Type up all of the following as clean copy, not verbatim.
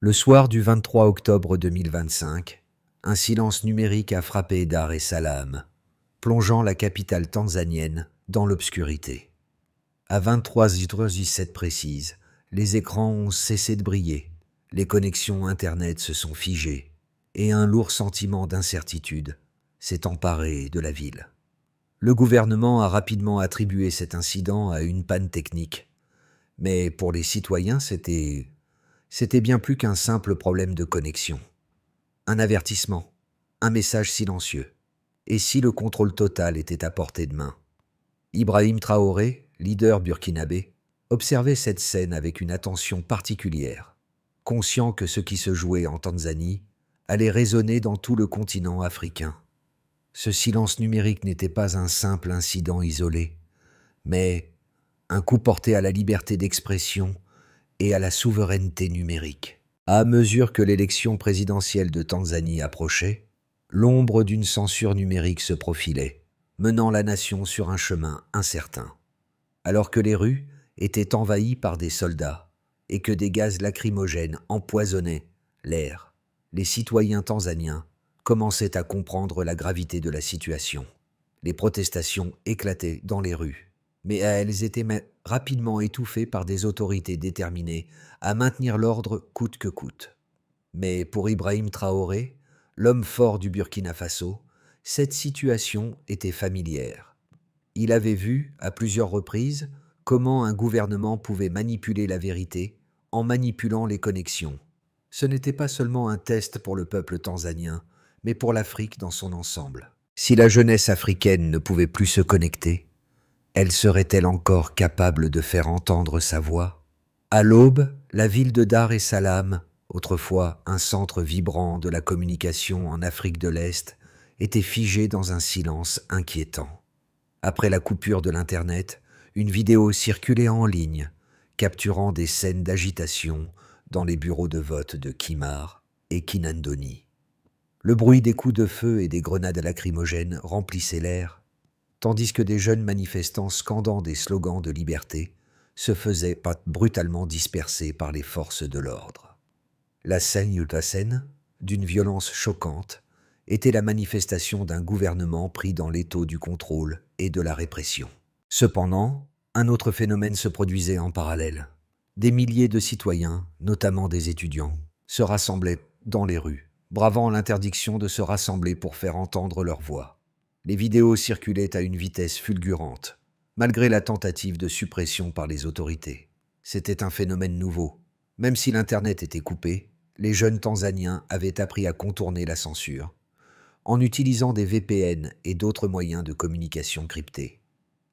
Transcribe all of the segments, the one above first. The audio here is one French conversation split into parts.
Le soir du 23 octobre 2025, un silence numérique a frappé Dar es Salaam, plongeant la capitale tanzanienne dans l'obscurité. À 23h17 précises, les écrans ont cessé de briller, les connexions Internet se sont figées, et un lourd sentiment d'incertitude s'est emparé de la ville. Le gouvernement a rapidement attribué cet incident à une panne technique, mais pour les citoyens, c'était bien plus qu'un simple problème de connexion. Un avertissement, un message silencieux. Et si le contrôle total était à portée de main? Ibrahim Traoré, leader burkinabé, observait cette scène avec une attention particulière, conscient que ce qui se jouait en Tanzanie allait résonner dans tout le continent africain. Ce silence numérique n'était pas un simple incident isolé, mais un coup porté à la liberté d'expression et à la souveraineté numérique. À mesure que l'élection présidentielle de Tanzanie approchait, l'ombre d'une censure numérique se profilait, menant la nation sur un chemin incertain. Alors que les rues étaient envahies par des soldats et que des gaz lacrymogènes empoisonnaient l'air, les citoyens tanzaniens commençaient à comprendre la gravité de la situation. Les protestations éclataient dans les rues, mais elles étaient rapidement étouffées par des autorités déterminées à maintenir l'ordre coûte que coûte. Mais pour Ibrahim Traoré, l'homme fort du Burkina Faso, cette situation était familière. Il avait vu, à plusieurs reprises, comment un gouvernement pouvait manipuler la vérité en manipulant les connexions. Ce n'était pas seulement un test pour le peuple tanzanien, mais pour l'Afrique dans son ensemble. Si la jeunesse africaine ne pouvait plus se connecter, elle serait-elle encore capable de faire entendre sa voix? À l'aube, la ville de Dar es Salaam, autrefois un centre vibrant de la communication en Afrique de l'Est, était figée dans un silence inquiétant. Après la coupure de l'Internet, une vidéo circulait en ligne, capturant des scènes d'agitation dans les bureaux de vote de Kimar et Kinondoni. Le bruit des coups de feu et des grenades lacrymogènes remplissait l'air, tandis que des jeunes manifestants scandant des slogans de liberté se faisaient brutalement disperser par les forces de l'ordre. La scène d'une violence choquante, était la manifestation d'un gouvernement pris dans l'étau du contrôle et de la répression. Cependant, un autre phénomène se produisait en parallèle. Des milliers de citoyens, notamment des étudiants, se rassemblaient dans les rues, bravant l'interdiction de se rassembler pour faire entendre leur voix. Les vidéos circulaient à une vitesse fulgurante, malgré la tentative de suppression par les autorités. C'était un phénomène nouveau. Même si l'Internet était coupé, les jeunes Tanzaniens avaient appris à contourner la censure, en utilisant des VPN et d'autres moyens de communication cryptés.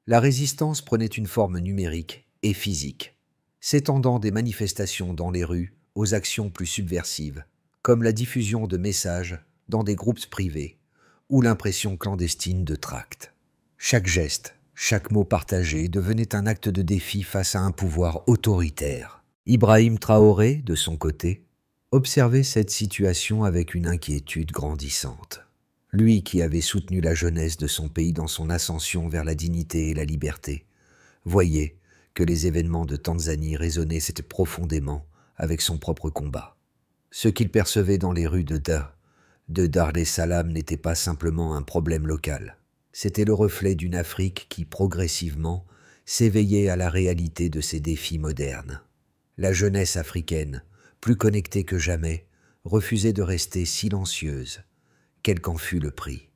La résistance prenait une forme numérique et physique, s'étendant des manifestations dans les rues aux actions plus subversives, comme la diffusion de messages dans des groupes privés ou l'impression clandestine de tracts. Chaque geste, chaque mot partagé devenait un acte de défi face à un pouvoir autoritaire. Ibrahim Traoré, de son côté, observait cette situation avec une inquiétude grandissante. Lui qui avait soutenu la jeunesse de son pays dans son ascension vers la dignité et la liberté, voyait que les événements de Tanzanie résonnaient profondément avec son propre combat. Ce qu'il percevait dans les rues de Dar es Salaam n'était pas simplement un problème local. C'était le reflet d'une Afrique qui, progressivement, s'éveillait à la réalité de ses défis modernes. La jeunesse africaine, plus connectée que jamais, refusait de rester silencieuse, quel qu'en fût le prix.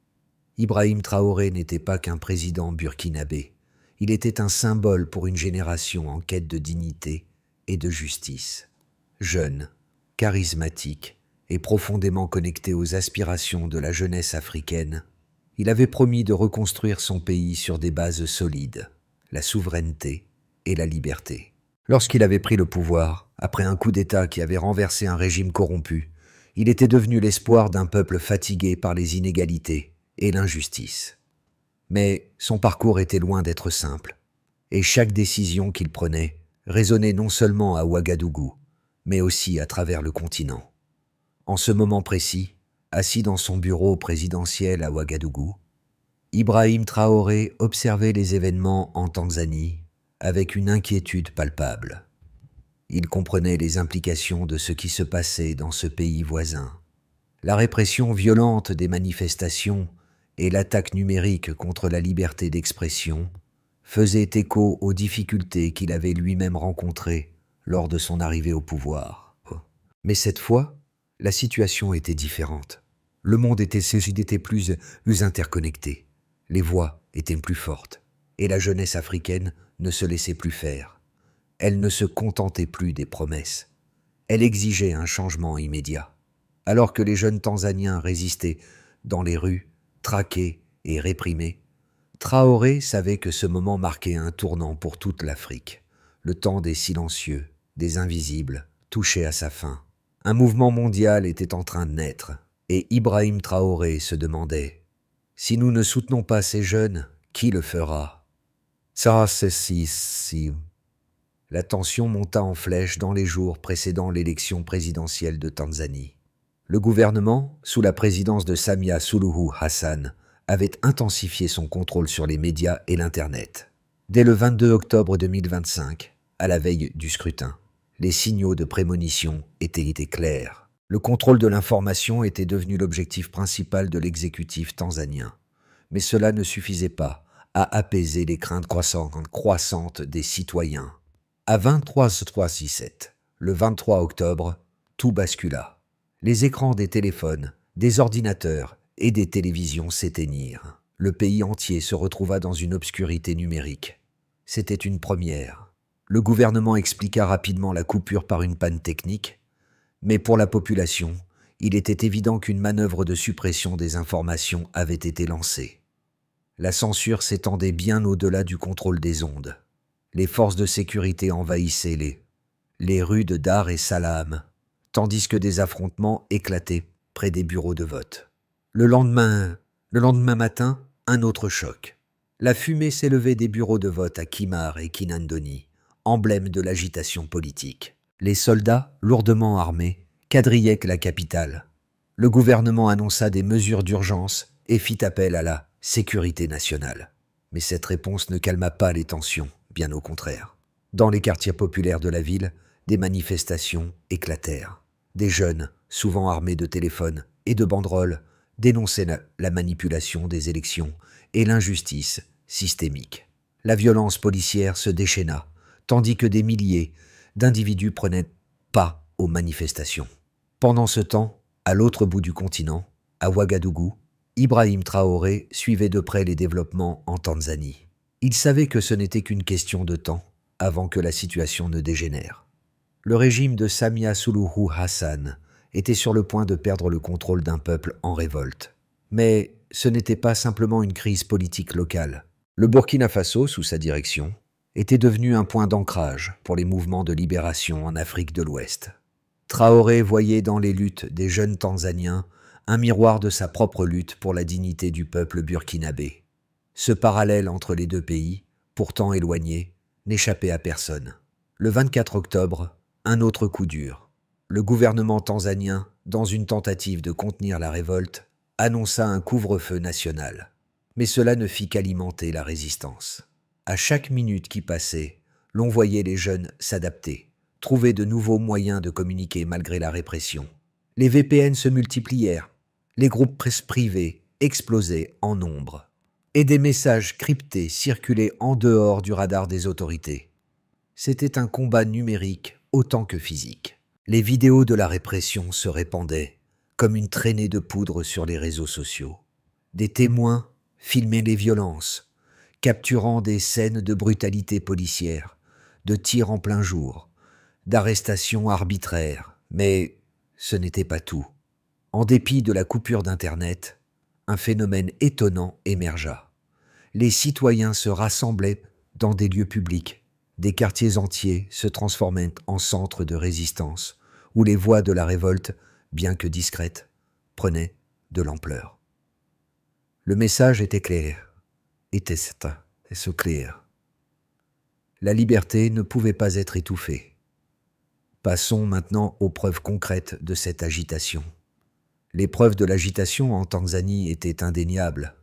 Ibrahim Traoré n'était pas qu'un président burkinabé. Il était un symbole pour une génération en quête de dignité et de justice. Jeune, charismatique et profondément connecté aux aspirations de la jeunesse africaine, il avait promis de reconstruire son pays sur des bases solides, la souveraineté et la liberté. Lorsqu'il avait pris le pouvoir, après un coup d'État qui avait renversé un régime corrompu, il était devenu l'espoir d'un peuple fatigué par les inégalités et l'injustice. Mais son parcours était loin d'être simple, et chaque décision qu'il prenait résonnait non seulement à Ouagadougou, mais aussi à travers le continent. En ce moment précis, assis dans son bureau présidentiel à Ouagadougou, Ibrahim Traoré observait les événements en Tanzanie avec une inquiétude palpable. Il comprenait les implications de ce qui se passait dans ce pays voisin. La répression violente des manifestations et l'attaque numérique contre la liberté d'expression faisaient écho aux difficultés qu'il avait lui-même rencontrées lors de son arrivée au pouvoir. Mais cette fois, la situation était différente. Le monde était plus interconnecté, les voix étaient plus fortes, et la jeunesse africaine ne se laissait plus faire. Elle ne se contentait plus des promesses. Elle exigeait un changement immédiat. Alors que les jeunes Tanzaniens résistaient dans les rues, traqués et réprimés, Traoré savait que ce moment marquait un tournant pour toute l'Afrique. Le temps des silencieux, des invisibles, touchait à sa fin. Un mouvement mondial était en train de naître, et Ibrahim Traoré se demandait « Si nous ne soutenons pas ces jeunes, qui le fera ?» Ça, c'est si. La tension monta en flèche dans les jours précédant l'élection présidentielle de Tanzanie. Le gouvernement, sous la présidence de Samia Suluhu Hassan, avait intensifié son contrôle sur les médias et l'Internet. Dès le 22 octobre 2025, à la veille du scrutin, les signaux de prémonition étaient clairs. Le contrôle de l'information était devenu l'objectif principal de l'exécutif tanzanien. Mais cela ne suffisait pas à apaiser les craintes croissantes des citoyens. À 23h67, le 23 octobre, tout bascula. Les écrans des téléphones, des ordinateurs et des télévisions s'éteignirent. Le pays entier se retrouva dans une obscurité numérique. C'était une première. Le gouvernement expliqua rapidement la coupure par une panne technique, mais pour la population, il était évident qu'une manœuvre de suppression des informations avait été lancée. La censure s'étendait bien au-delà du contrôle des ondes. Les forces de sécurité envahissaient les rues de Dar es Salaam, tandis que des affrontements éclataient près des bureaux de vote. Le lendemain matin, un autre choc. La fumée s'élevait des bureaux de vote à Kimar et Kinondoni, emblème de l'agitation politique. Les soldats, lourdement armés, quadrillaient la capitale. Le gouvernement annonça des mesures d'urgence et fit appel à la sécurité nationale. Mais cette réponse ne calma pas les tensions, bien au contraire. Dans les quartiers populaires de la ville, des manifestations éclatèrent. Des jeunes, souvent armés de téléphones et de banderoles, dénonçaient la manipulation des élections et l'injustice systémique. La violence policière se déchaîna, tandis que des milliers d'individus prenaient part aux manifestations. Pendant ce temps, à l'autre bout du continent, à Ouagadougou, Ibrahim Traoré suivait de près les développements en Tanzanie. Il savait que ce n'était qu'une question de temps avant que la situation ne dégénère. Le régime de Samia Suluhu Hassan était sur le point de perdre le contrôle d'un peuple en révolte. Mais ce n'était pas simplement une crise politique locale. Le Burkina Faso, sous sa direction, était devenu un point d'ancrage pour les mouvements de libération en Afrique de l'Ouest. Traoré voyait dans les luttes des jeunes Tanzaniens un miroir de sa propre lutte pour la dignité du peuple burkinabé. Ce parallèle entre les deux pays, pourtant éloignés, n'échappait à personne. Le 24 octobre, un autre coup dur. Le gouvernement tanzanien, dans une tentative de contenir la révolte, annonça un couvre-feu national. Mais cela ne fit qu'alimenter la résistance. À chaque minute qui passait, l'on voyait les jeunes s'adapter, trouver de nouveaux moyens de communiquer malgré la répression. Les VPN se multiplièrent, les groupes presse privés explosaient en nombre, et des messages cryptés circulaient en dehors du radar des autorités. C'était un combat numérique autant que physique. Les vidéos de la répression se répandaient comme une traînée de poudre sur les réseaux sociaux. Des témoins filmaient les violences, capturant des scènes de brutalité policière, de tirs en plein jour, d'arrestations arbitraires. Mais ce n'était pas tout. En dépit de la coupure d'Internet, un phénomène étonnant émergea. Les citoyens se rassemblaient dans des lieux publics. Des quartiers entiers se transformaient en centres de résistance, où les voix de la révolte, bien que discrètes, prenaient de l'ampleur. Le message était clair, clair. La liberté ne pouvait pas être étouffée. Passons maintenant aux preuves concrètes de cette agitation. Les preuves de l'agitation en Tanzanie étaient indéniables,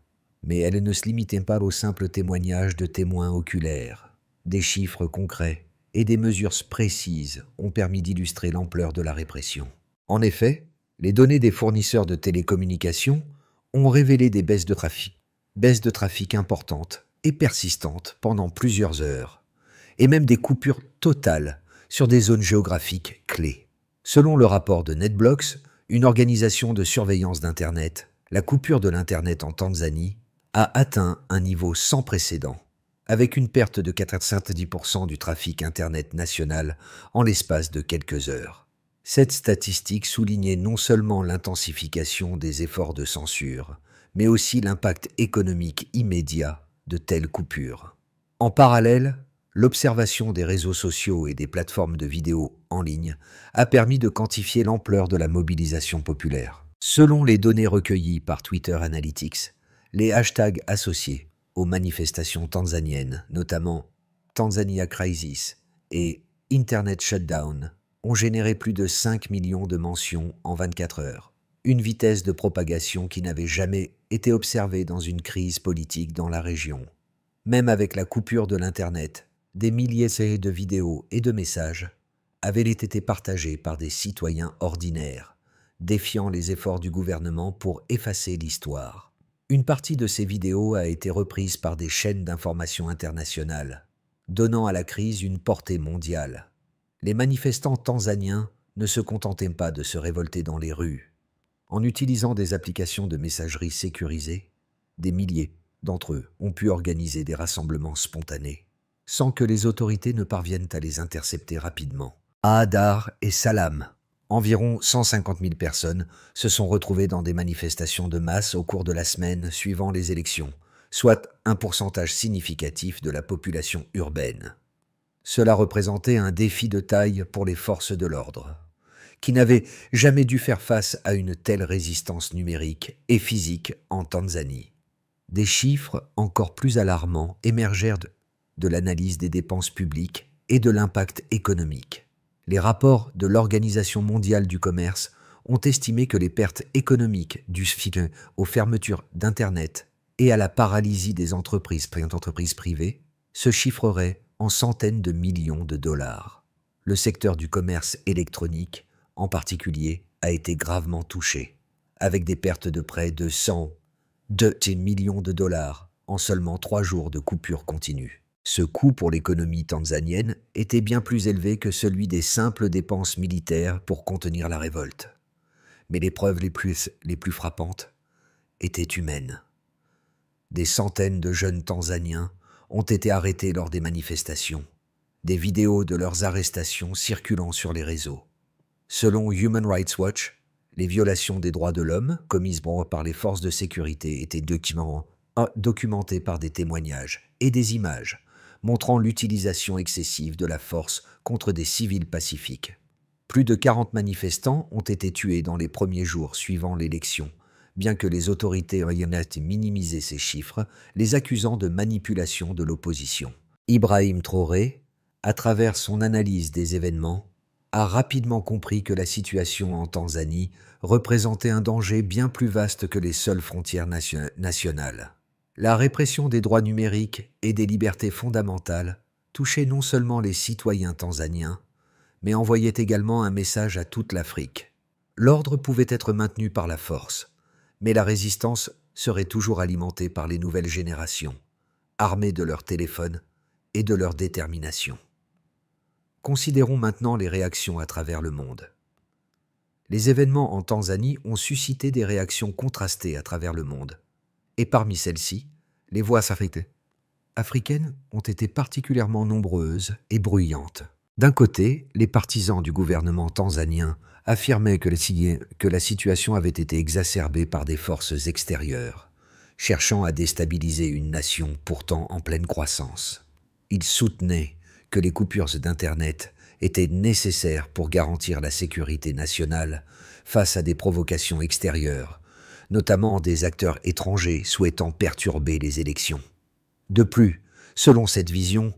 mais elles ne se limitaient pas aux simples témoignages de témoins oculaires. Des chiffres concrets et des mesures précises ont permis d'illustrer l'ampleur de la répression. En effet, les données des fournisseurs de télécommunications ont révélé des baisses de trafic importantes et persistantes pendant plusieurs heures, et même des coupures totales sur des zones géographiques clés. Selon le rapport de NetBlocks, une organisation de surveillance d'Internet, la coupure de l'Internet en Tanzanie a atteint un niveau sans précédent, avec une perte de 90% du trafic Internet national en l'espace de quelques heures. Cette statistique soulignait non seulement l'intensification des efforts de censure, mais aussi l'impact économique immédiat de telles coupures. En parallèle, l'observation des réseaux sociaux et des plateformes de vidéos en ligne a permis de quantifier l'ampleur de la mobilisation populaire. Selon les données recueillies par Twitter Analytics, les hashtags associés aux manifestations tanzaniennes, notamment Tanzania Crisis et Internet Shutdown, ont généré plus de 5 millions de mentions en 24 heures, une vitesse de propagation qui n'avait jamais été observée dans une crise politique dans la région. Même avec la coupure de l'Internet, des milliers de vidéos et de messages avaient été partagés par des citoyens ordinaires, défiant les efforts du gouvernement pour effacer l'histoire. Une partie de ces vidéos a été reprise par des chaînes d'information internationales, donnant à la crise une portée mondiale. Les manifestants tanzaniens ne se contentaient pas de se révolter dans les rues. En utilisant des applications de messagerie sécurisées, des milliers d'entre eux ont pu organiser des rassemblements spontanés, sans que les autorités ne parviennent à les intercepter rapidement. À Hadar et Salam, environ 150 000 personnes se sont retrouvées dans des manifestations de masse au cours de la semaine suivant les élections, soit un pourcentage significatif de la population urbaine. Cela représentait un défi de taille pour les forces de l'ordre, qui n'avaient jamais dû faire face à une telle résistance numérique et physique en Tanzanie. Des chiffres encore plus alarmants émergèrent de l'analyse des dépenses publiques et de l'impact économique. Les rapports de l'Organisation mondiale du commerce ont estimé que les pertes économiques dues aux fermetures d'Internet et à la paralysie des entreprises privées se chiffreraient en centaines de millions de dollars. Le secteur du commerce électronique, en particulier, a été gravement touché, avec des pertes de près de 102 millions de dollars en seulement 3 jours de coupure continue. Ce coût pour l'économie tanzanienne était bien plus élevé que celui des simples dépenses militaires pour contenir la révolte. Mais les preuves les plus frappantes étaient humaines. Des centaines de jeunes Tanzaniens ont été arrêtés lors des manifestations, des vidéos de leurs arrestations circulant sur les réseaux. Selon Human Rights Watch, les violations des droits de l'homme commises par les forces de sécurité étaient documentées par des témoignages et des images montrant l'utilisation excessive de la force contre des civils pacifiques. Plus de 40 manifestants ont été tués dans les premiers jours suivant l'élection, bien que les autorités aient minimisé ces chiffres, les accusant de manipulation de l'opposition. Ibrahim Traoré, à travers son analyse des événements, a rapidement compris que la situation en Tanzanie représentait un danger bien plus vaste que les seules frontières nationales. La répression des droits numériques et des libertés fondamentales touchait non seulement les citoyens tanzaniens, mais envoyait également un message à toute l'Afrique. L'ordre pouvait être maintenu par la force, mais la résistance serait toujours alimentée par les nouvelles générations, armées de leurs téléphones et de leur détermination. Considérons maintenant les réactions à travers le monde. Les événements en Tanzanie ont suscité des réactions contrastées à travers le monde. Et parmi celles-ci, les voix africaines ont été particulièrement nombreuses et bruyantes. D'un côté, les partisans du gouvernement tanzanien affirmaient que la situation avait été exacerbée par des forces extérieures, cherchant à déstabiliser une nation pourtant en pleine croissance. Ils soutenaient que les coupures d'Internet étaient nécessaires pour garantir la sécurité nationale face à des provocations extérieures, notamment des acteurs étrangers souhaitant perturber les élections. De plus, selon cette vision,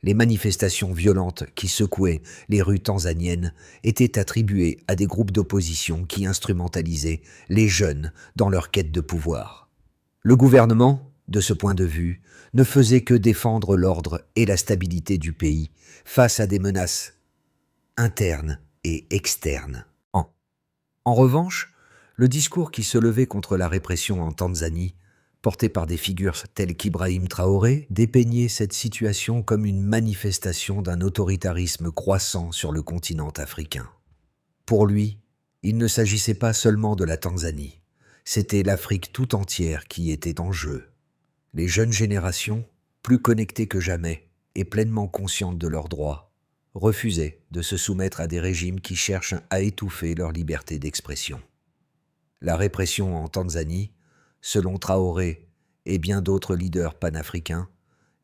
les manifestations violentes qui secouaient les rues tanzaniennes étaient attribuées à des groupes d'opposition qui instrumentalisaient les jeunes dans leur quête de pouvoir. Le gouvernement, de ce point de vue, ne faisait que défendre l'ordre et la stabilité du pays face à des menaces internes et externes. En revanche, le discours qui se levait contre la répression en Tanzanie, porté par des figures telles qu'Ibrahim Traoré, dépeignait cette situation comme une manifestation d'un autoritarisme croissant sur le continent africain. Pour lui, il ne s'agissait pas seulement de la Tanzanie, c'était l'Afrique tout entière qui était en jeu. Les jeunes générations, plus connectées que jamais et pleinement conscientes de leurs droits, refusaient de se soumettre à des régimes qui cherchent à étouffer leur liberté d'expression. La répression en Tanzanie, selon Traoré et bien d'autres leaders panafricains,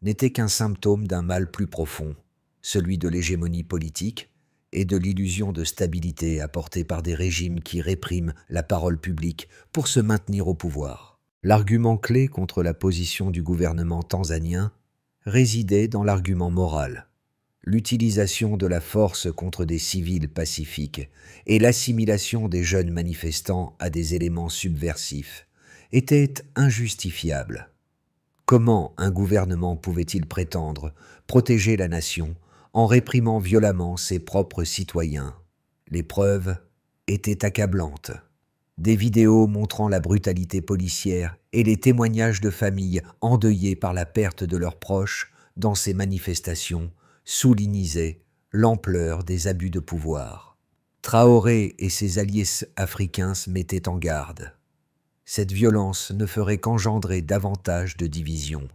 n'était qu'un symptôme d'un mal plus profond, celui de l'hégémonie politique et de l'illusion de stabilité apportée par des régimes qui répriment la parole publique pour se maintenir au pouvoir. L'argument clé contre la position du gouvernement tanzanien résidait dans l'argument moral, l'utilisation de la force contre des civils pacifiques et l'assimilation des jeunes manifestants à des éléments subversifs étaient injustifiables. Comment un gouvernement pouvait-il prétendre protéger la nation en réprimant violemment ses propres citoyens? Les preuves étaient accablantes. Des vidéos montrant la brutalité policière et les témoignages de familles endeuillées par la perte de leurs proches dans ces manifestations soulignaient l'ampleur des abus de pouvoir. Traoré et ses alliés africains se mettaient en garde. Cette violence ne ferait qu'engendrer davantage de divisions,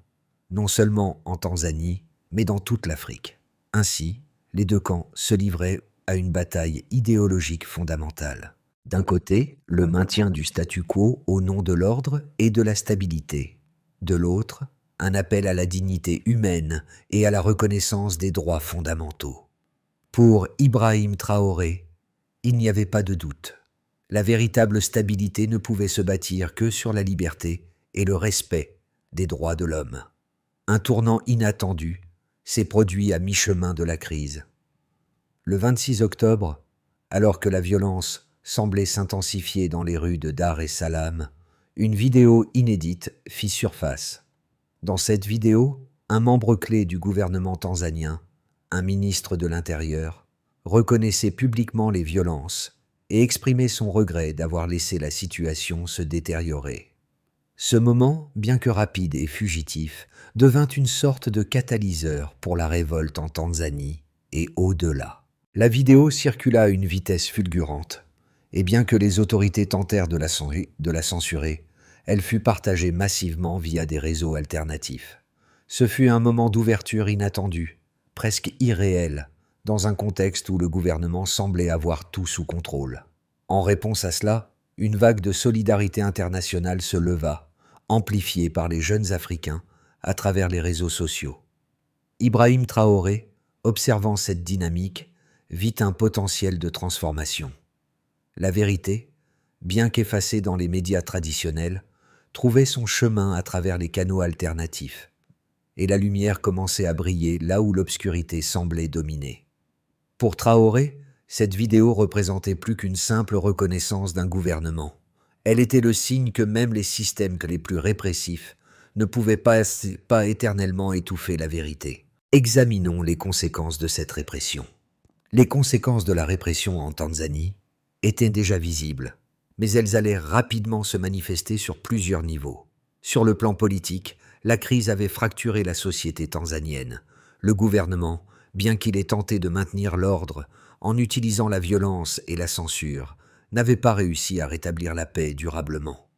non seulement en Tanzanie, mais dans toute l'Afrique. Ainsi, les deux camps se livraient à une bataille idéologique fondamentale. D'un côté, le maintien du statu quo au nom de l'ordre et de la stabilité. De l'autre, un appel à la dignité humaine et à la reconnaissance des droits fondamentaux. Pour Ibrahim Traoré, il n'y avait pas de doute. La véritable stabilité ne pouvait se bâtir que sur la liberté et le respect des droits de l'homme. Un tournant inattendu s'est produit à mi-chemin de la crise. Le 26 octobre, alors que la violence semblait s'intensifier dans les rues de Dar es Salaam, une vidéo inédite fit surface. Dans cette vidéo, un membre clé du gouvernement tanzanien, un ministre de l'Intérieur, reconnaissait publiquement les violences et exprimait son regret d'avoir laissé la situation se détériorer. Ce moment, bien que rapide et fugitif, devint une sorte de catalyseur pour la révolte en Tanzanie et au-delà. La vidéo circula à une vitesse fulgurante, et bien que les autorités tentèrent de la censurer, elle fut partagée massivement via des réseaux alternatifs. Ce fut un moment d'ouverture inattendu, presque irréel, dans un contexte où le gouvernement semblait avoir tout sous contrôle. En réponse à cela, une vague de solidarité internationale se leva, amplifiée par les jeunes Africains à travers les réseaux sociaux. Ibrahim Traoré, observant cette dynamique, vit un potentiel de transformation. La vérité, bien qu'effacée dans les médias traditionnels, trouvait son chemin à travers les canaux alternatifs, et la lumière commençait à briller là où l'obscurité semblait dominer. Pour Traoré, cette vidéo représentait plus qu'une simple reconnaissance d'un gouvernement. Elle était le signe que même les systèmes les plus répressifs ne pouvaient pas éternellement étouffer la vérité. Examinons les conséquences de cette répression. Les conséquences de la répression en Tanzanie étaient déjà visibles, mais elles allaient rapidement se manifester sur plusieurs niveaux. Sur le plan politique, la crise avait fracturé la société tanzanienne. Le gouvernement, bien qu'il ait tenté de maintenir l'ordre en utilisant la violence et la censure, n'avait pas réussi à rétablir la paix durablement.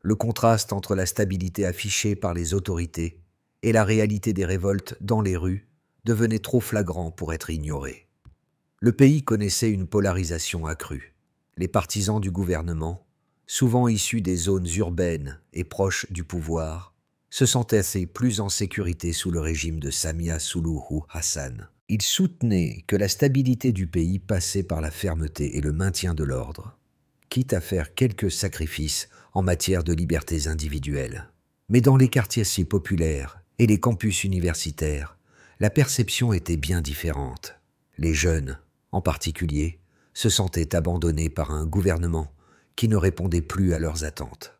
Le contraste entre la stabilité affichée par les autorités et la réalité des révoltes dans les rues devenait trop flagrant pour être ignoré. Le pays connaissait une polarisation accrue. Les partisans du gouvernement, souvent issus des zones urbaines et proches du pouvoir, se sentaient plus en sécurité sous le régime de Samia Suluhu Hassan. Ils soutenaient que la stabilité du pays passait par la fermeté et le maintien de l'ordre, quitte à faire quelques sacrifices en matière de libertés individuelles. Mais dans les quartiers si populaires et les campus universitaires, la perception était bien différente. Les jeunes, en particulier, se sentaient abandonnés par un gouvernement qui ne répondait plus à leurs attentes.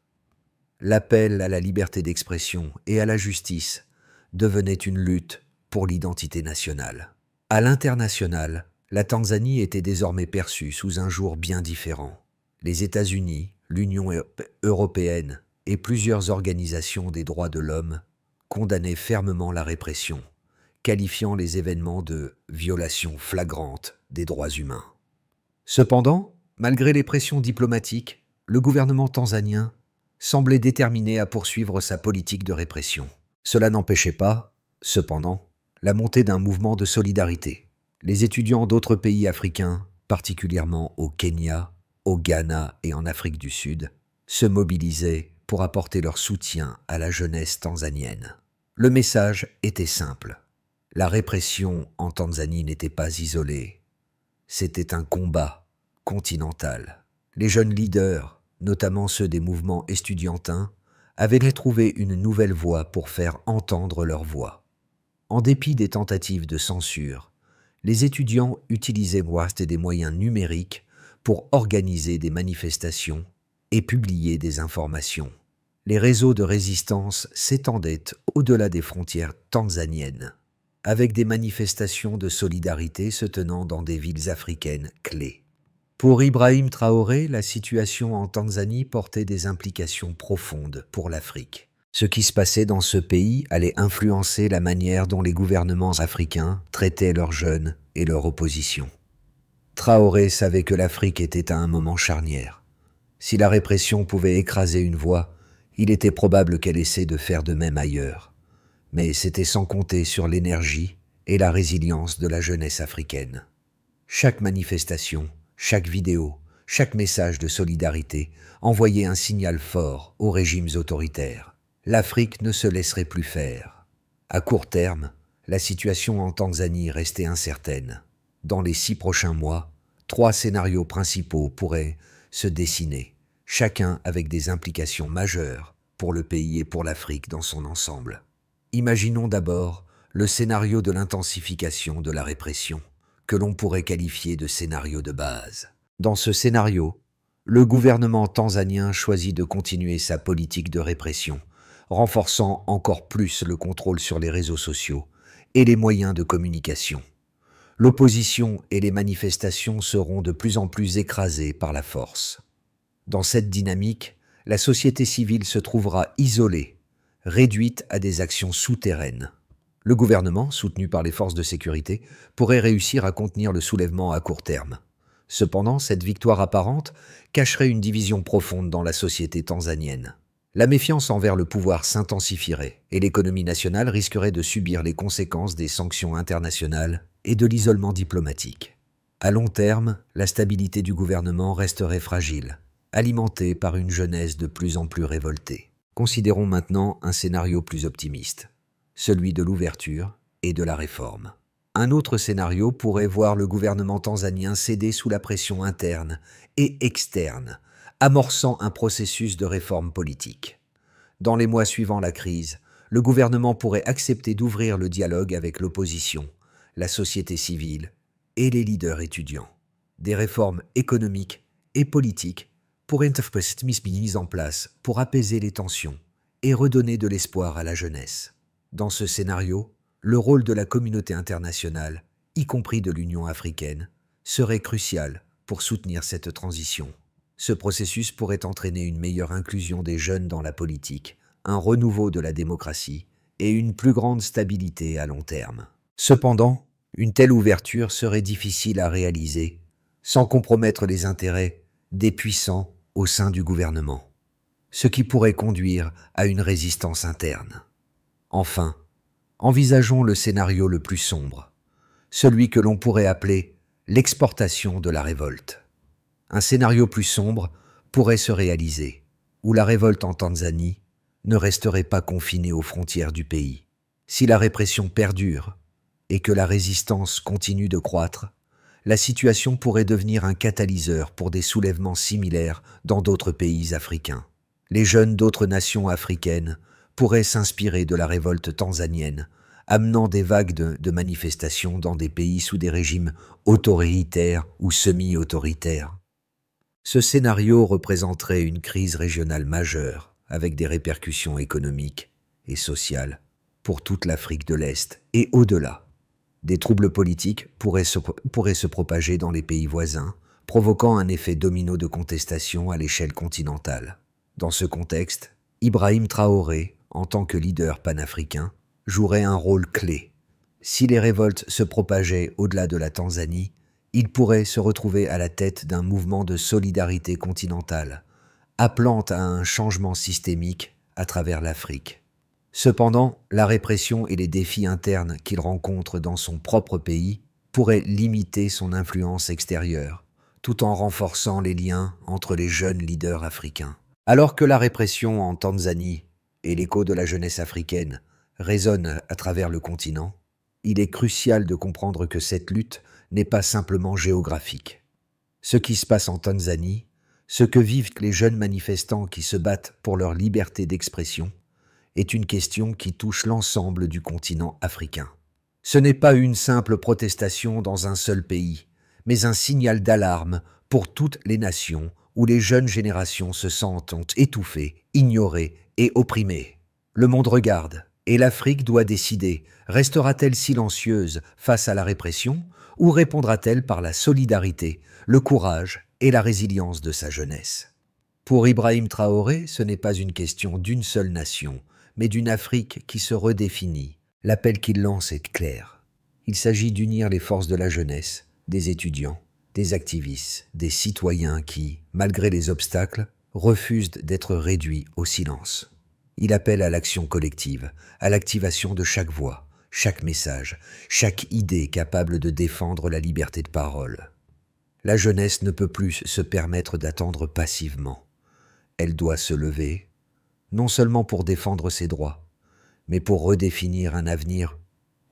l'appel à la liberté d'expression et à la justice devenait une lutte pour l'identité nationale. À l'international, la Tanzanie était désormais perçue sous un jour bien différent. Les États-Unis, l'Union européenne et plusieurs organisations des droits de l'homme condamnaient fermement la répression, qualifiant les événements de violation flagrante des droits humains. Cependant, malgré les pressions diplomatiques, le gouvernement tanzanien semblait déterminé à poursuivre sa politique de répression. Cela n'empêchait pas, cependant, la montée d'un mouvement de solidarité. Les étudiants d'autres pays africains, particulièrement au Kenya, au Ghana et en Afrique du Sud, se mobilisaient pour apporter leur soutien à la jeunesse tanzanienne. Le message était simple. La répression en Tanzanie n'était pas isolée. C'était un combat continental. Les jeunes leaders, notamment ceux des mouvements estudiantins, avaient trouvé une nouvelle voie pour faire entendre leur voix. En dépit des tentatives de censure, les étudiants utilisaient des moyens numériques pour organiser des manifestations et publier des informations. Les réseaux de résistance s'étendaient au-delà des frontières tanzaniennes, avec des manifestations de solidarité se tenant dans des villes africaines clés. Pour Ibrahim Traoré, la situation en Tanzanie portait des implications profondes pour l'Afrique. Ce qui se passait dans ce pays allait influencer la manière dont les gouvernements africains traitaient leurs jeunes et leur opposition. Traoré savait que l'Afrique était à un moment charnière. Si la répression pouvait écraser une voix, il était probable qu'elle essaie de faire de même ailleurs. Mais c'était sans compter sur l'énergie et la résilience de la jeunesse africaine. Chaque manifestation, chaque vidéo, chaque message de solidarité envoyait un signal fort aux régimes autoritaires. L'Afrique ne se laisserait plus faire. À court terme, la situation en Tanzanie restait incertaine. Dans les 6 prochains mois, 3 scénarios principaux pourraient se dessiner, chacun avec des implications majeures pour le pays et pour l'Afrique dans son ensemble. Imaginons d'abord le scénario de l'intensification de la répression, que l'on pourrait qualifier de scénario de base. Dans ce scénario, le gouvernement tanzanien choisit de continuer sa politique de répression, renforçant encore plus le contrôle sur les réseaux sociaux et les moyens de communication. L'opposition et les manifestations seront de plus en plus écrasées par la force. Dans cette dynamique, la société civile se trouvera isolée, réduite à des actions souterraines. Le gouvernement, soutenu par les forces de sécurité, pourrait réussir à contenir le soulèvement à court terme. Cependant, cette victoire apparente cacherait une division profonde dans la société tanzanienne. La méfiance envers le pouvoir s'intensifierait et l'économie nationale risquerait de subir les conséquences des sanctions internationales et de l'isolement diplomatique. À long terme, la stabilité du gouvernement resterait fragile, alimentée par une jeunesse de plus en plus révoltée. Considérons maintenant un scénario plus optimiste, celui de l'ouverture et de la réforme. Un autre scénario pourrait voir le gouvernement tanzanien céder sous la pression interne et externe, amorçant un processus de réforme politique. Dans les mois suivant la crise, le gouvernement pourrait accepter d'ouvrir le dialogue avec l'opposition, la société civile et les leaders étudiants. Des réformes économiques et politiques pourraient être mises en place pour apaiser les tensions et redonner de l'espoir à la jeunesse. Dans ce scénario, le rôle de la communauté internationale, y compris de l'Union africaine, serait crucial pour soutenir cette transition. Ce processus pourrait entraîner une meilleure inclusion des jeunes dans la politique, un renouveau de la démocratie et une plus grande stabilité à long terme. Cependant, une telle ouverture serait difficile à réaliser sans compromettre les intérêts des puissants au sein du gouvernement, ce qui pourrait conduire à une résistance interne. Enfin, envisageons le scénario le plus sombre, celui que l'on pourrait appeler l'exportation de la révolte. Un scénario plus sombre pourrait se réaliser, où la révolte en Tanzanie ne resterait pas confinée aux frontières du pays. Si la répression perdure et que la résistance continue de croître, la situation pourrait devenir un catalyseur pour des soulèvements similaires dans d'autres pays africains. Les jeunes d'autres nations africaines pourraient s'inspirer de la révolte tanzanienne, amenant des vagues de manifestations dans des pays sous des régimes autoritaires ou semi-autoritaires. Ce scénario représenterait une crise régionale majeure, avec des répercussions économiques et sociales pour toute l'Afrique de l'Est et au-delà. Des troubles politiques pourraient se propager dans les pays voisins, provoquant un effet domino de contestation à l'échelle continentale. Dans ce contexte, Ibrahim Traoré, en tant que leader panafricain, jouerait un rôle clé. Si les révoltes se propageaient au-delà de la Tanzanie, il pourrait se retrouver à la tête d'un mouvement de solidarité continentale, appelant à un changement systémique à travers l'Afrique. Cependant, la répression et les défis internes qu'il rencontre dans son propre pays pourraient limiter son influence extérieure, tout en renforçant les liens entre les jeunes leaders africains. Alors que la répression en Tanzanie et l'écho de la jeunesse africaine résonnent à travers le continent, il est crucial de comprendre que cette lutte n'est pas simplement géographique. Ce qui se passe en Tanzanie, ce que vivent les jeunes manifestants qui se battent pour leur liberté d'expression, est une question qui touche l'ensemble du continent africain. Ce n'est pas une simple protestation dans un seul pays, mais un signal d'alarme pour toutes les nations où les jeunes générations se sentent étouffées, ignorées et opprimées. Le monde regarde, et l'Afrique doit décider, restera-t-elle silencieuse face à la répression ou répondra-t-elle par la solidarité, le courage et la résilience de sa jeunesse? Pour Ibrahim Traoré, ce n'est pas une question d'une seule nation, mais d'une Afrique qui se redéfinit. L'appel qu'il lance est clair. Il s'agit d'unir les forces de la jeunesse, des étudiants, des activistes, des citoyens qui, malgré les obstacles, refusent d'être réduits au silence. Il appelle à l'action collective, à l'activation de chaque voix, chaque message, chaque idée capable de défendre la liberté de parole. La jeunesse ne peut plus se permettre d'attendre passivement. Elle doit se lever, non seulement pour défendre ses droits, mais pour redéfinir un avenir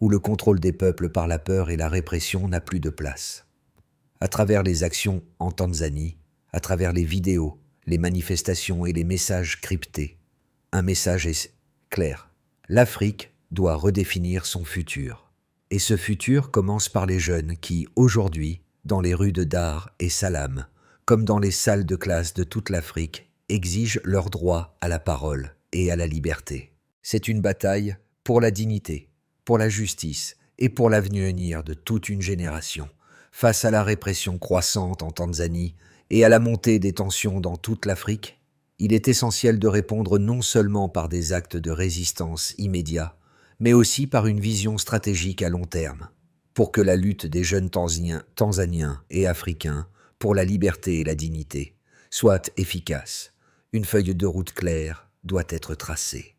où le contrôle des peuples par la peur et la répression n'a plus de place. À travers les actions en Tanzanie, à travers les vidéos, les manifestations et les messages cryptés, un message est clair. L'Afrique doit redéfinir son futur. Et ce futur commence par les jeunes qui, aujourd'hui, dans les rues de Dar et Salam, comme dans les salles de classe de toute l'Afrique, exigent leur droit à la parole et à la liberté. C'est une bataille pour la dignité, pour la justice et pour l'avenir de toute une génération. Face à la répression croissante en Tanzanie et à la montée des tensions dans toute l'Afrique, il est essentiel de répondre non seulement par des actes de résistance immédiats, mais aussi par une vision stratégique à long terme, pour que la lutte des jeunes Tanzaniens et Africains pour la liberté et la dignité soit efficace. Une feuille de route claire doit être tracée.